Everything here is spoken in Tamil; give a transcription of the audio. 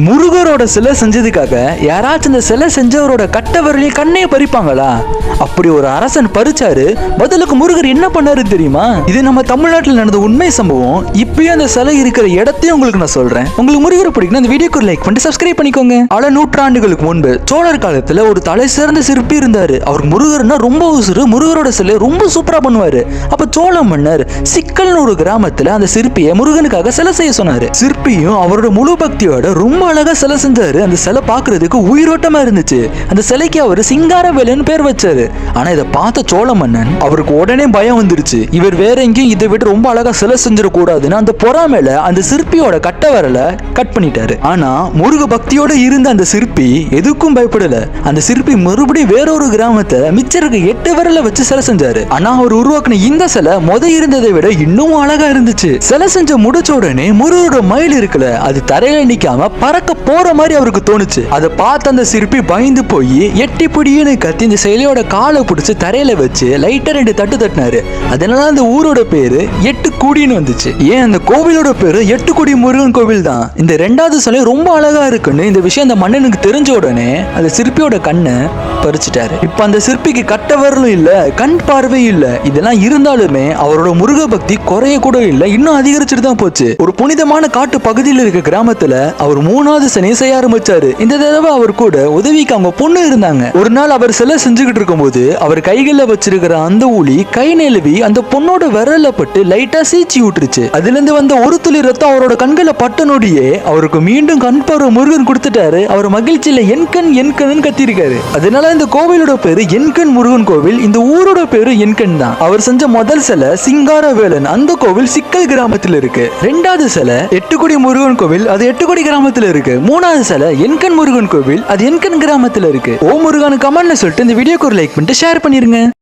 முருகரோட சிலை செஞ்சதுக்காக யாராச்சும் இந்த சிலை செஞ்சவரோட கட்ட விரலையும் கண்ணையை பறிப்பாங்களா? அப்படி ஒரு அரசன் பறிச்சாரு. பதிலுக்கு முருகர் என்ன பண்ணாரு தெரியுமா? இது நம்ம தமிழ்நாட்டில் நடந்த உண்மை சம்பவம். இப்பயும் அந்த சிலை இருக்கிற இடத்தையும் உங்களுக்கு நான் சொல்றேன். உங்களுக்கு முருகர் பிடிக்கும் இந்த வீடியோக்கு லைக் பண்ணிட்டு சப்ஸ்கிரைப் பண்ணிக்கோங்க. பல நூற்றாண்டுகளுக்கு முன்பு சோழர் காலத்துல ஒரு தலை சிறந்த சிற்பி இருந்தாரு. அவருக்கு முருகர்னா ரொம்ப உசுறு. முருகரோட சிலை ரொம்ப சூப்பரா பண்ணுவாரு. அப்ப சோழ மன்னர் சிக்கல்னு ஒரு கிராமத்துல அந்த சிற்பியை முருகனுக்காக சிலை செய்ய சொன்னாரு. சிற்பியும் அவரோட முழு பக்தியோட ரொம்ப அழகா சிலை செஞ்சாரு. அந்த சிலை பாக்குறதுக்கு உயிரோட்டமா இருந்துச்சு. அந்த சிலைக்கு அவரு சிங்காரவேலன் பேர் வச்சாரு. ஆனா இதை பார்த்த சோழ மன்னன் அவருக்கு உடனே பயம் வந்துருச்சு. இவர் வேற எங்கேயும் இதை விட்டு ரொம்ப அழகா சிலை செஞ்சிடக்கூடாதுன்னு அந்த பொறாமையில அந்த சிற்பியோட கட்ட விரலை கட் பண்ணிட்டாரு. ஆனா முருக பக்தியோட இருந்த அந்த சிற்பி எதுக்கும் பயப்படல. அந்த சிற்பி மறுபடியும் வேறொரு கிராமத்தை மிச்சருக்கு 8 விரலை வச்சு சிலை செஞ்சாரு. ஆனா அவர் உருவாக்குன இந்த சிலை இருந்ததை விட இன்னும் அழகா இருந்துச்சு. சிலை செஞ்ச முடிச்ச உடனே முருகரோட மயில் இருக்குல்ல, அது தரையில நிக்காம பறக்க போற மாதிரி அவருக்கு தோணுச்சு. அதை பார்த்து அந்த சிற்பி பயந்து போய் எட்டி பிடின்னு கத்தி இந்த சிலையோட காலை பிடிச்சு தரையில வச்சு லைட்டா 2 தட்டு தட்டினாரு. அதனால அந்த ஊரோட பேரு 8 குடின்னு வந்துச்சு. ஏன் அந்த கோவிலோட பேரு 8 குடி முருகன் கோவில் தான். இந்த 2வது சிலை ரொம்ப அழகா இருக்குன்னு இந்த விஷயம் அந்த மன்னனுக்கு தெரிஞ்ச உடனே அந்த சிற்பியோட கண்ணை பறிச்சுட்டாரு. இப்ப அந்த சிற்பிக்கு கட்ட வரலும் இல்ல, கண் பார்வை இல்ல. இதெல்லாம் இருந்தாலுமே அவரோட முருக பக்தி குறைய கூட இல்ல, இன்னும் அதிகரிச்சுட்டு தான் போச்சு. ஒரு புனிதமான காட்டு பகுதியில் இருக்க கிராமத்துல அவர் 3வது சிலையை செய்ய ஆரம்பிச்சாரு. இந்த தடவை அவர் கூட உதவிக்கு அவங்க பொண்ணு இருந்தாங்க. ஒரு நாள் அவர் சிலை செஞ்சுக்கிட்டு இருக்கும் போது அவர் கைகள்ல வச்சிருக்கிற அந்த ஊழி கை நெழுவி அந்த பொண்ணோட விரல்ல பட்டு லைட்டா சீச்சி விட்டுருச்சு. அதுல இருந்து வந்த ஒரு துளி ரத்தம் அவரோட கண்களை பட்ட நொடியே அவருக்கு மீண்டும் கண் பார்வை முருகன் கொடுத்துட்டாரு. அவர் மகிழ்ச்சியில என் கண் கத்திருக்காரு. அதனால இந்த கோவிலோட பேரு என்கண் முருகன் கோவில். இந்த ஊரோட பேரு என்கண் தான். அவர் செஞ்ச முதல் சிலை சிங்காரவேலன். அந்த கோவில் சிக்கல் கிராமத்தில் இருக்கு. 2வது சிலை 8 குடி முருகன் கோவில், அது 8 குடி கிராமத்தில் இருக்கு. 3வது சிலை என்கண் முருகன் கோவில், அது என்கண் கிராமத்தில் இருக்கு. ஓ முருகன் கமெண்ட்ல சொல்லிட்டு இந்த வீடியோக்கு ஒரு லைக் பண்ணிட்டு ஷேர் பண்ணிருங்க.